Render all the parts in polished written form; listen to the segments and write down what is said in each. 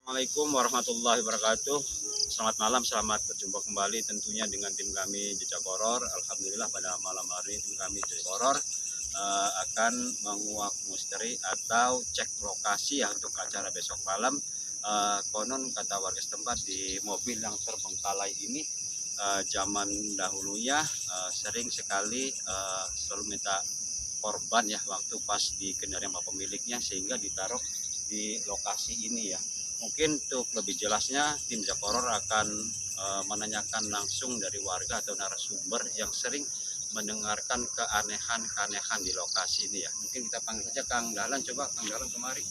Assalamualaikum warahmatullahi wabarakatuh. Selamat malam, selamat berjumpa kembali tentunya dengan tim kami Jejak Horor. Alhamdulillah pada malam hari tim kami Jejak Horor akan menguak misteri atau cek lokasi ya untuk acara besok malam. Konon kata warga setempat di mobil yang terbengkalai ini zaman dahulunya sering sekali selalu minta korban ya waktu pas dikendarai sama pemiliknya sehingga ditaruh di lokasi ini ya. Mungkin untuk lebih jelasnya tim Jakoror akan menanyakan langsung dari warga atau narasumber yang sering mendengarkan keanehan di lokasi ini ya. Mungkin kita panggil saja Kang Dahlan, coba Kang Dahlan kemari.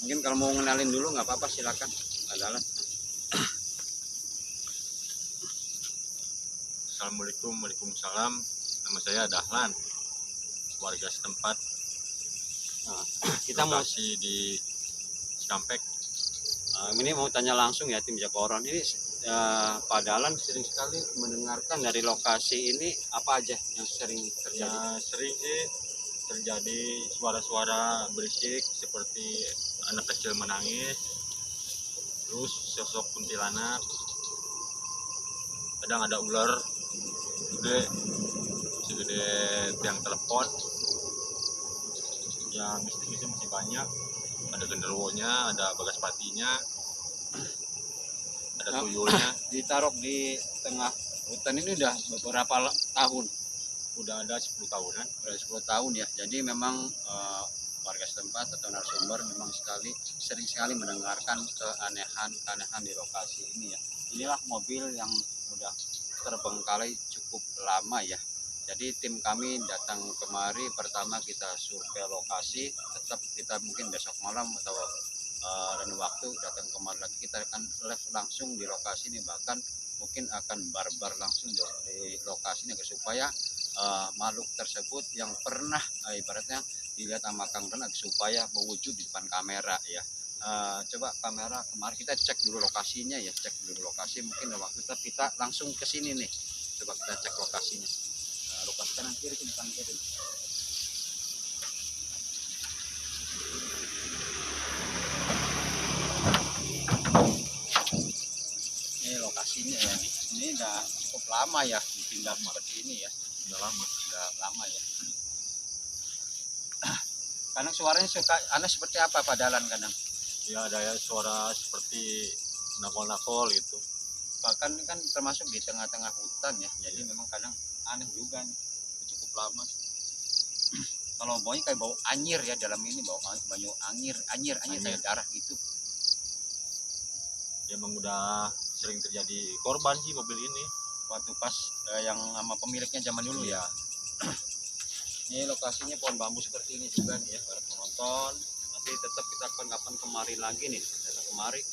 Mungkin kalau mau ngenalin dulu nggak apa-apa, silakan Kang Dahlan. Assalamualaikum, waalaikumsalam. Nama saya Dahlan, warga setempat. Nah, kita mau Lokasi di Cikampek. ini mau tanya langsung ya tim Jakoron ini Pak Dahlan sering sekali mendengarkan dari lokasi ini apa aja yang sering terjadi? Ya, sering sih terjadi suara-suara berisik seperti anak kecil menangis, terus sosok kuntilanak, kadang ada ular gede segede tiang telepon. Ya, mistis-mistisnya masih banyak. Ada genderuwonya, ada bagaspatinya, ada tuyulnya. Ditaruh di tengah hutan ini udah beberapa tahun, Udah ada 10 tahunan. udah 10 tahun ya. Jadi memang warga setempat atau narasumber memang sering sekali mendengarkan keanehan di lokasi ini ya. Inilah mobil yang udah terbengkalai cukup lama ya. Jadi tim kami datang kemari, pertama kita survei lokasi, tetap kita mungkin besok malam atau dan waktu datang kemari lagi kita akan live langsung di lokasi ini, bahkan mungkin akan barbar langsung di lokasi ini supaya makhluk tersebut yang pernah ibaratnya dilihat sama Kang Dan supaya mewujud di depan kamera ya. Coba kamera kemarin kita cek dulu lokasinya ya, cek dulu lokasi, mungkin waktu kita langsung ke sini nih, coba kita cek lokasinya. Lokasi kanan kiri sini, kanan kiri. Ini lokasinya ya, ini udah cukup lama ya dipindah seperti ini ya, Udah lama. ya. Kadang suaranya suka aneh seperti apa Pak Dahlan kadang? Ya, ada ya suara seperti nakol-nakol gitu. Bahkan ini kan termasuk di tengah-tengah hutan ya, jadi memang kadang aneh juga nih, cukup lama. Kalau baunya kayak bau anyir ya, dalam ini bau anyir kayak darah gitu. Emang udah sering terjadi korban sih mobil ini. Waktu pas yang sama pemiliknya zaman dulu ya. Ini lokasinya pohon bambu seperti ini juga nih ya, para penonton. Nanti tetap kita kapan kemari lagi nih, datang kemari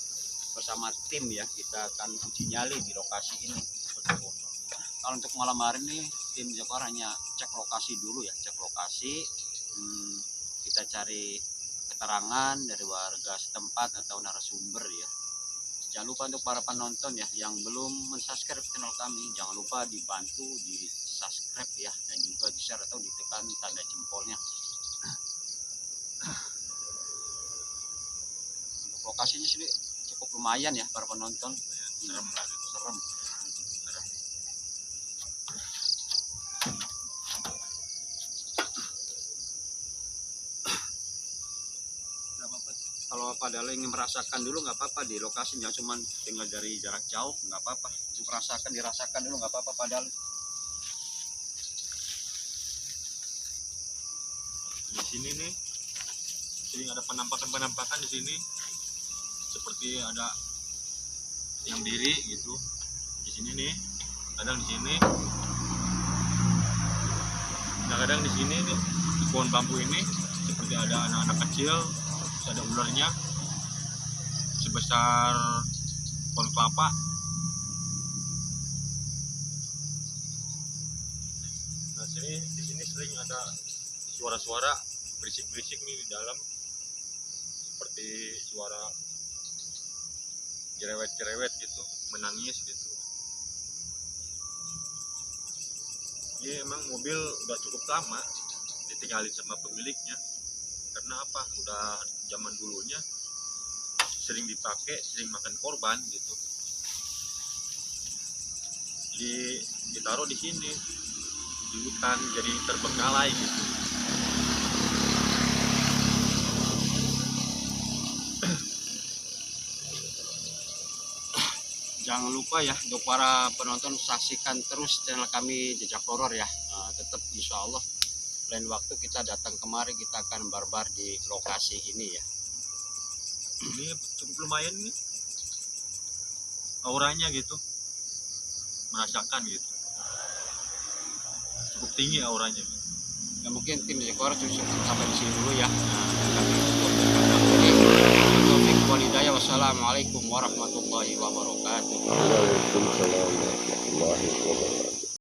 bersama tim ya, kita akan uji nyali di lokasi ini. Kalau untuk malam hari ini tim Jakor hanya cek lokasi dulu ya, cek lokasi. Kita cari keterangan dari warga setempat atau narasumber ya. Jangan lupa untuk para penonton ya yang belum mensubscribe channel kami, jangan lupa dibantu di subscribe ya, dan juga di share atau ditekan tanda jempolnya. Untuk lokasinya sih cukup lumayan ya para penonton. Serem lah gitu. Serem. Kalau Pak Dahlan ingin merasakan dulu nggak apa-apa di lokasi, jangan cuma tinggal dari jarak jauh, nggak apa-apa. Dirasakan dulu nggak apa-apa Pak Dahlan. Di sini nih sering ada penampakan di sini, seperti ada yang diri gitu. Di sini nih, kadang di sini. Nah, kadang di sini nih di pohon bambu ini seperti ada anak-anak kecil, terus ada ularnya sebesar pohon kelapa. Nah, di sini sering ada suara-suara berisik-berisik nih di dalam, seperti suara cerewet-cerewet gitu, menangis gitu. Ini emang mobil udah cukup lama ditinggalin sama pemiliknya, karena apa, udah zaman dulunya sering dipakai, sering makan korban gitu. Ditaruh di sini di hutan, jadi terbengkalai gitu. Jangan lupa ya untuk para penonton, saksikan terus channel kami Jejak Horor ya. Tetap insya Allah lain waktu kita datang kemari, kita akan barbar di lokasi ini ya. Ini cukup lumayan nih auranya gitu, merasakan gitu, cukup tinggi auranya gitu. Ya mungkin tim Jejak Horor cukup sampai di sini dulu ya. Kami cukup Taufik walhidayah. Wassalamualaikum warahmatullahi wabarakatuh. Waalaikumsalam warahmatullahi wabarakatuh.